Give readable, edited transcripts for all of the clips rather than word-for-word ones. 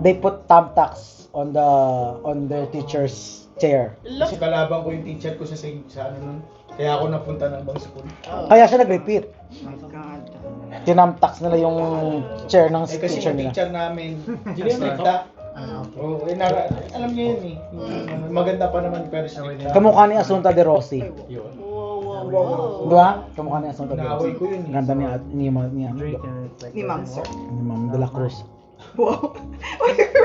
They put thumbtacks on their teacher's chair. Kasi kalaban ko yung teacher ko sa ano nun. Kaya ako napunta ng bang school. Kaya siya nag-repeat. My God. Tinamtaks nila yung chair ng Eh kasi teacher yung nila. teacher namin, stricta. Oo, alam niyo yun eh. Maganda pa naman pero stricta. Kamukha ni Asunta de Rossi. Yun. Wow. Di ba? Kamukha ni Asunta de Naaway Rossi. ko yun eh. Ganda ni Ni Ma'am Sir. Ma'am de la Cruz. Wow.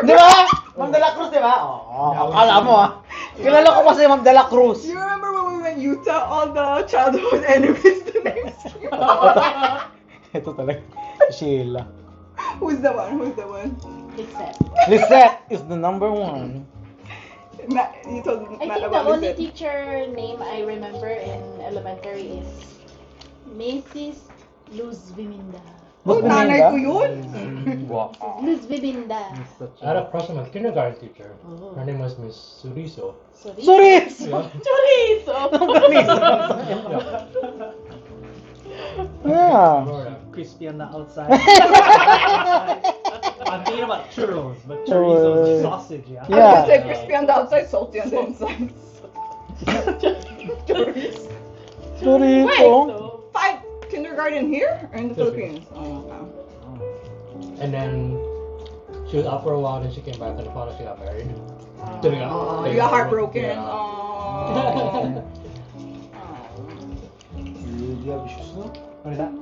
Di ba? Ma'am de la Cruz, di ba? Oo, akala mo ah. Kilala ko kasi Ma'am de la Cruz. You remember when we went Utah, all the childhood enemies the next year? Ito talaga. Sheila. Who's the one? Who's the one? Lisette is the number one. Matt, you told I Matt think the about only Lisette. teacher name I remember in elementary is Mrs. Luz Viminda. Oh, nanay ko yun. Luz Viminda. I had a crush on my kindergarten teacher. Her name was Miss Suriso. Sorry! Chorizo! Yeah. Crispy on the outside. I'm thinking about churros, but chorizo is sausage, yeah? I was Yeah. gonna say crispy on the outside, salty on the inside. Sorry Wait, po. so, 5 kindergarten here or in the Philippines? Oh, okay. And then she was out for a while, then she came back and found out she got married. Oh, you got heartbroken. Yeah. Oh. Do you have shoes no? What is that?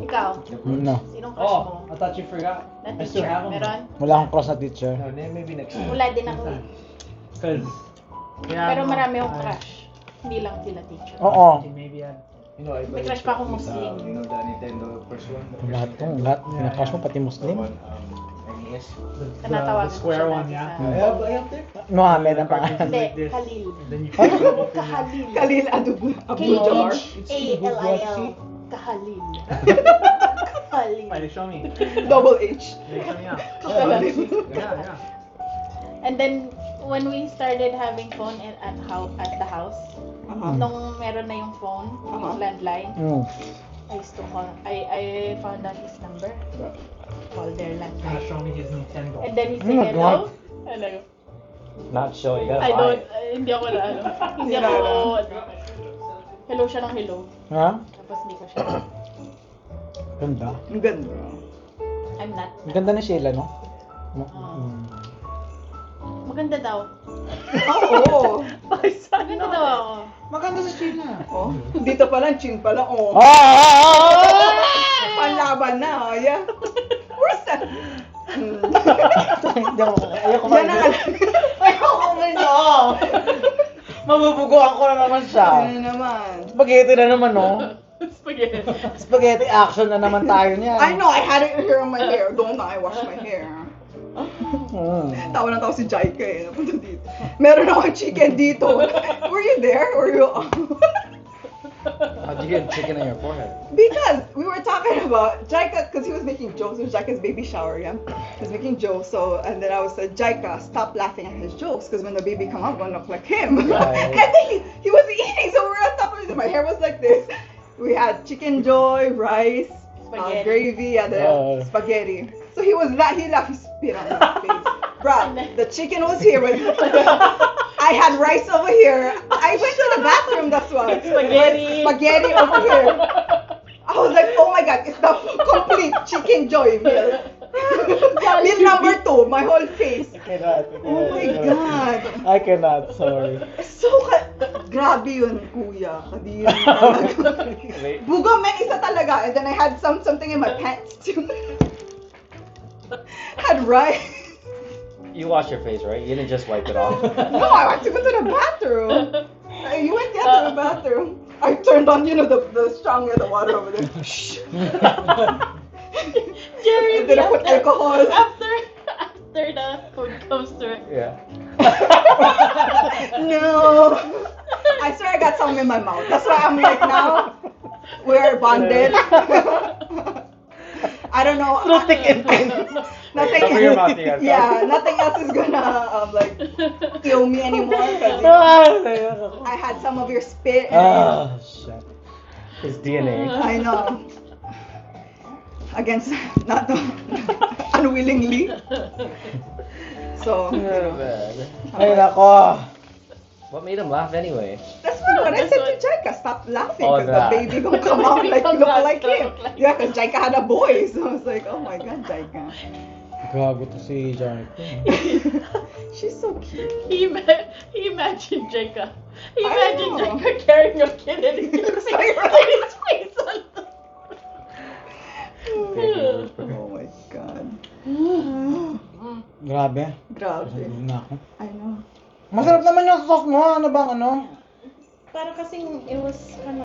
ikaw, No. sinong crush mo? Oh, I thought you forgot. Na I still teacher, have them. meron? Wala akong cross na teacher. No, maybe next time. Wala din ako. Cause, yeah, Pero no, marami akong I- crush. Hindi lang sila teacher. Oo. Maybe I You know, I May crush pa akong Muslim. You know the Nintendo first one? Lahat. Pinakrush mo pati The Muslim. one, NES. Tinatawagan the ko square siya one, dati yeah. sa- I have that. Mohammed ang pangalan. Hindi, Like this. Khalil. Then you Kahalil. Khalil Abdul-Jabbar. K-H-A-L-I-L. Kahalil. Kahalil. Wait, show me. Double H. Show me out. Khalil. Yeah. And then, when we started having phone at the house, Uh-huh. nung meron na yung phone, yung landline, Mm. I used to call, I found out his number, call their landline. Show me his Nintendo. And then he Oh said my hello, God. and I go, Not showing. You gotta I buy don't, it. hindi ako na ano, hindi ako, hello siya ng hello, Ha? tapos hindi ko siya, Ganda. Ang ganda. I'm not, Ang ganda ni Sheila, no? maganda daw, Oo. maganda daw ako. Maganda sa China. Oh, dito pa lang, chin pa lang. Oh. Panlaban na. Oh, yeah. Where's that? Hindi ako, ayoko Yan ang mag- ayoko mag-no. Mabubuguan ko na naman siya. Yan naman. Spaghetti na naman, no? Spaghetti. Spaghetti action na naman tayo niyan. I know, I had it here on my hair. Don't I wash my hair. Tawa na tawa si Jaika eh. Napunta dito. Meron akong chicken dito. Were you there? Were you... How'd you get chicken on your forehead? Because we were talking about Jaika, because he was making jokes. It was Jaika's baby shower, yeah? He was making jokes, so, and then I was like, Jaika, stop laughing at his jokes, because when the baby come out, I'm gonna look like him. Right. And then he was eating, so we were on top of it. My hair was like this. We had chicken joy, rice, Spaghetti. gravy, and the spaghetti. So he laughed, he spit on my face. Bruh, the chicken was here, but I had rice over here. I went to the bathroom, that's why. Spaghetti. Spaghetti over here. I was like, oh my god, it's the complete chicken joy meal. Meal number 2, my whole face. Oh my god. I cannot, sorry. So, grabe yun, kuya. Kadiri talaga. Buga men, isa talaga. And then I had something in my pants too. Had rice. You wash your face, right? You didn't just wipe it off. No, I went to go to the bathroom. You went to the bathroom. I turned on, the strong the water over there. Jerry, And then I put alcohol. after the food comes to it. Yeah. No. I swear I got something in my mouth. That's why I'm like now, we're bonded. I don't know. Nothing. Cover your mouth, you gotta Yeah, nothing else is gonna kill me anymore. 'Cause I had some of your spit. Ah, shit. His DNA. I know. Against not the. unwillingly. So, you know, Ay, nako. What made him laugh anyway? that's what I said to Jaika. Stop laughing Oh, because the that. baby gonna come out like Come look out, like him. look like Yeah, because Jaika had a boy. So I was like, oh my god, Jaika. Gago to si Jaika. She's so cute. He imagined Jacob. He I imagined know. Jacob carrying a kid and his face on the Oh my god. Grabe. Grabe. Sabi na ako. I know. Masarap naman yung sauce mo. Ano bang ano? Para kasing it was